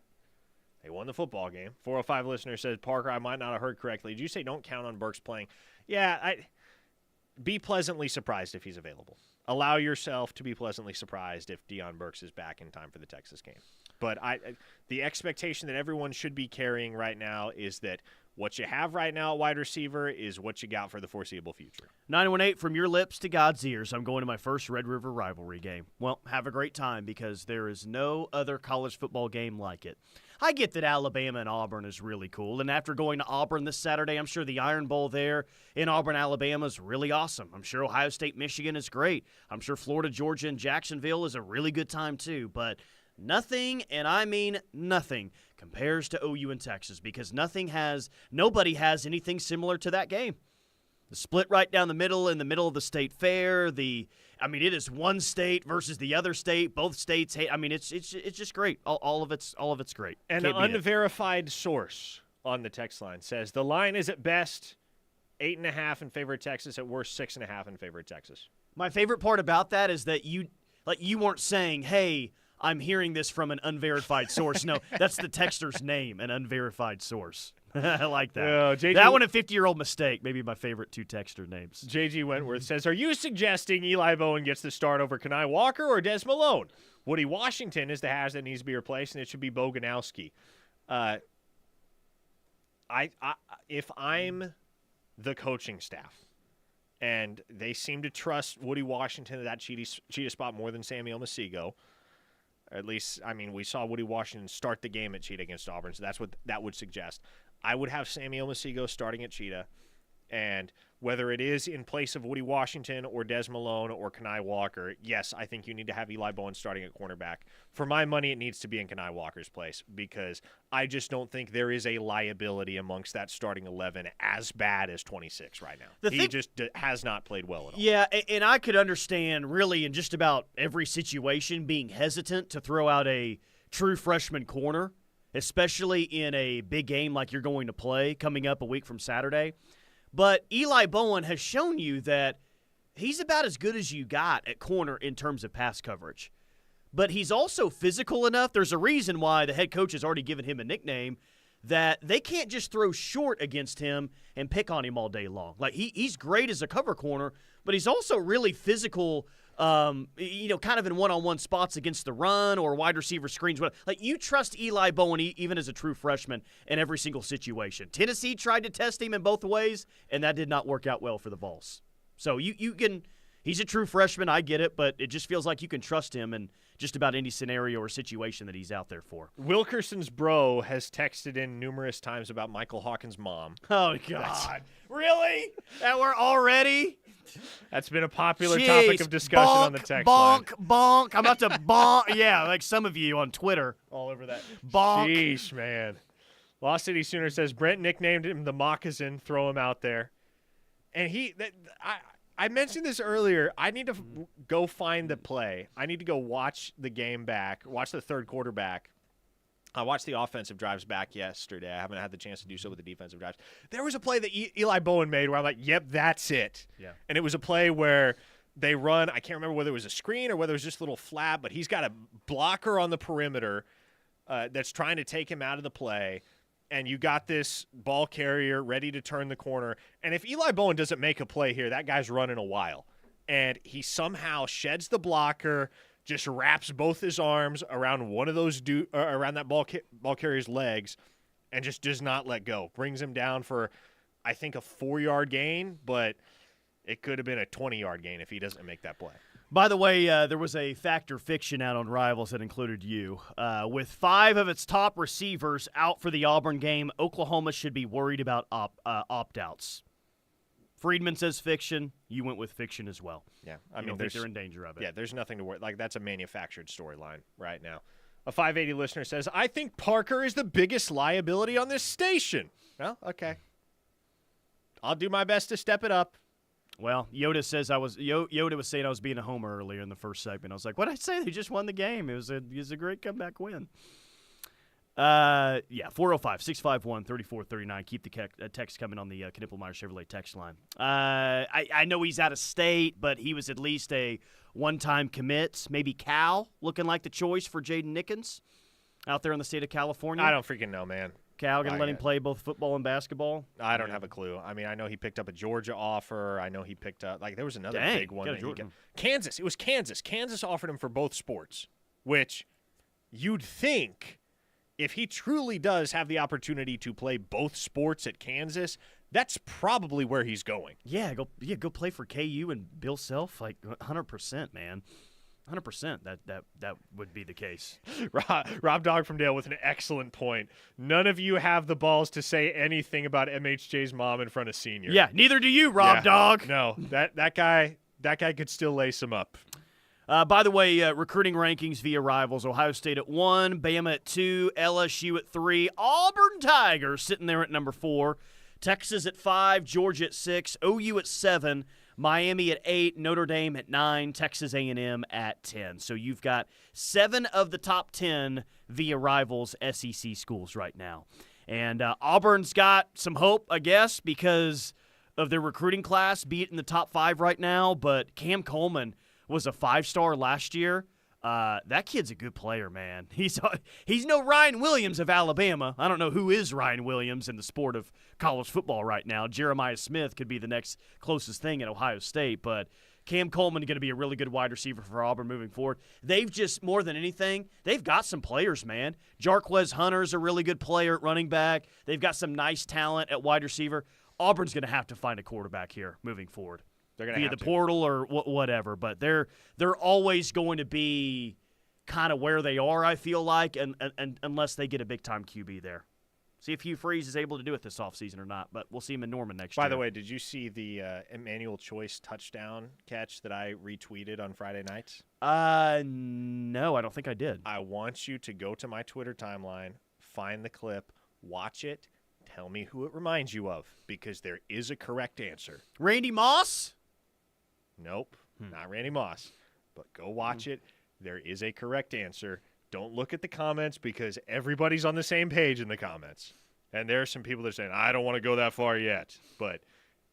They won the football game. 405 listener says, Parker, I might not have heard correctly. Did you say don't count on Burks playing? Yeah, be pleasantly surprised if he's available. Allow yourself to be pleasantly surprised if Deion Burks is back in time for the Texas game. But the expectation that everyone should be carrying right now is that what you have right now at wide receiver is what you got for the foreseeable future. 918, from your lips to God's ears, I'm going to my first Red River rivalry game. Well, have a great time because there is no other college football game like it. I get that Alabama and Auburn is really cool, and after going to Auburn this Saturday, I'm sure the Iron Bowl there in Auburn, Alabama is really awesome. I'm sure Ohio State, Michigan is great. I'm sure Florida, Georgia, and Jacksonville is a really good time too, but nothing, and I mean nothing, compares to OU and Texas because nobody has anything similar to that game. The split right down the middle in the middle of the state fair. It is one state versus the other state. Both states hate. It's just great. All of it's great. An unverified source on the text line says the line is at best 8.5 in favor of Texas, at worst 6.5 in favor of Texas. My favorite part about that is that you weren't saying, "Hey, I'm hearing this from an unverified source." No, that's the texter's name, an unverified source. I like that. That one, a 50-year-old mistake. Maybe my favorite two texter names. JG Wentworth says, are you suggesting Eli Bowen gets the start over Kenai Walker or Des Malone? Woody Washington is the hash that needs to be replaced, and it should be Boganowski. If I'm the coaching staff, and they seem to trust Woody Washington at that cheetah spot more than Sammy Omosigho, at least, we saw Woody Washington start the game at Cheetah against Auburn, so that's what that would suggest. I would have Sammy Omosigho starting at Cheetah, and whether it is in place of Woody Washington or Des Malone or Kenai Walker, yes, I think you need to have Eli Bowen starting at cornerback. For my money, it needs to be in Kenai Walker's place because I just don't think there is a liability amongst that starting 11 as bad as 26 right now. He just has not played well at all. Yeah, and I could understand really in just about every situation being hesitant to throw out a true freshman corner, especially in a big game like you're going to play coming up a week from Saturday. But Eli Bowen has shown you that he's about as good as you got at corner in terms of pass coverage. But he's also physical enough. There's a reason why the head coach has already given him a nickname that they can't just throw short against him and pick on him all day long. Like he's great as a cover corner, but he's also really physical, kind of in one-on-one spots against the run or wide receiver screens. Like you trust Eli Bowen even as a true freshman in every single situation. Tennessee tried to test him in both ways, and that did not work out well for the Vols. So you can – he's a true freshman, I get it, but it just feels like you can trust him in just about any scenario or situation that he's out there for. Wilkerson's bro has texted in numerous times about Michael Hawkins' mom. Oh, God. Really? That we're already – That's been a popular topic of discussion on the text line. Bonk. I'm about to bonk. Yeah, like some of you on Twitter all over that. Bonk. Sheesh, man. Lost City Sooner says Brent nicknamed him the Moccasin. Throw him out there. And I mentioned this earlier. I need to go find the play. I need to go watch the game back, watch the third quarter back. I watched the offensive drives back yesterday. I haven't had the chance to do so with the defensive drives. There was a play that Eli Bowen made where I'm like, yep, that's it. Yeah. And it was a play where they run. I can't remember whether it was a screen or whether it was just a little flat, but he's got a blocker on the perimeter that's trying to take him out of the play. And you got this ball carrier ready to turn the corner. And if Eli Bowen doesn't make a play here, that guy's running a while. And he somehow sheds the blocker, just wraps both his arms around one of those around that ball carrier's legs, and just does not let go. Brings him down for, I think, a 4-yard gain, but it could have been a 20-yard gain if he doesn't make that play. By the way, there was a fact or fiction out on Rivals that included you. With 5 of its top receivers out for the Auburn game, Oklahoma should be worried about opt-outs. Friedman says fiction. You went with fiction as well. Yeah, I don't think they're in danger of it. Yeah, there's nothing to worry. Like, that's a manufactured storyline right now. A 580 listener says, I think Parker is the biggest liability on this station. Well, okay. I'll do my best to step it up. Well, Yoda says Yoda was saying I was being a homer earlier in the first segment. I was like, what did I say? They just won the game. It was a great comeback win. 405-651-3439. Keep the text coming on the Knippelmeyer Chevrolet text line. I know he's out of state, but he was at least a one-time commit. Maybe Cal looking like the choice for Jaden Nickens. out there in the state of California? I don't freaking know, man. Cal going to let him play both football and basketball? I don't have a clue. I mean, I know he picked up a Georgia offer. I know he picked up, there was another big one. That he got. Kansas. It was Kansas. Kansas offered him for both sports, which you'd think if he truly does have the opportunity to play both sports at Kansas, that's probably where he's going. Yeah, go play for KU and Bill Self, 100%, man. 100% that would be the case. Rob Dog from Dale with an excellent point. None of you have the balls to say anything about MHJ's mom in front of senior. Yeah, neither do you, Rob Dog. No, that guy could still lace him up. By the way, recruiting rankings via rivals: Ohio State at 1, Bama at 2, LSU at 3, Auburn Tigers sitting there at number 4, Texas at 5, Georgia at 6, OU at 7. Miami at 8, Notre Dame at 9, Texas A&M at 10. So you've got 7 of the top 10 via rivals SEC schools right now. And Auburn's got some hope, I guess, because of their recruiting class, be it in the top 5 right now. But Cam Coleman was a 5-star last year. That kid's a good player, man. He's no Ryan Williams of Alabama. I don't know who is Ryan Williams in the sport of college football right now. Jeremiah Smith could be the next closest thing at Ohio State, but Cam Coleman is going to be a really good wide receiver for Auburn moving forward. They've just, more than anything, they've got some players, man. Jarquez Hunter's a really good player at running back. They've got some nice talent at wide receiver. Auburn's going to have to find a quarterback here moving forward. They're going to via the portal or whatever, but they're always going to be kind of where they are, I feel like, and unless they get a big-time QB there. See if Hugh Freeze is able to do it this offseason or not, but we'll see him in Norman next year. By the way, did you see the Emmanuel Choice touchdown catch that I retweeted on Friday nights? No, I don't think I did. I want you to go to my Twitter timeline, find the clip, watch it, tell me who it reminds you of, because there is a correct answer. Randy Moss? Nope, not Randy Moss. But go watch it. There is a correct answer. Don't look at the comments because everybody's on the same page in the comments. And there are some people that are saying, I don't want to go that far yet. But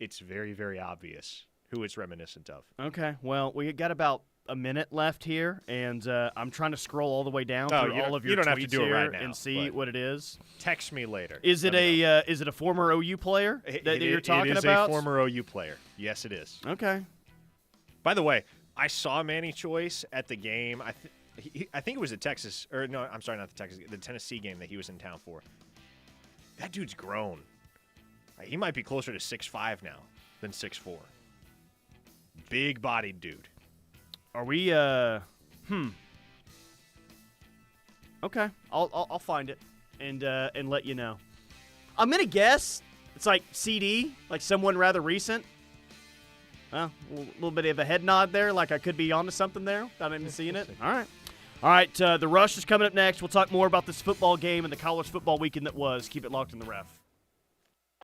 it's very, very obvious who it's reminiscent of. Okay, well, we got about a minute left here, and I'm trying to scroll all the way down through all of your you don't tweets have to do it right now, and see what it is. Text me later. Is it a former OU player that you're talking about? It is a former OU player. Yes, it is. Okay. By the way, I saw Manny Choice at the game. I think it was the Texas, or no, I'm sorry, not the Texas, the Tennessee game that he was in town for. That dude's grown. He might be closer to 6'5" now than 6'4". Big-bodied dude. Are we? Okay, I'll find it and let you know. I'm gonna guess it's like CD, like someone rather recent. Well, a little bit of a head nod there, like I could be onto something there without even seeing it. All right. The Rush is coming up next. We'll talk more about this football game and the college football weekend that was. Keep it locked in the Ref.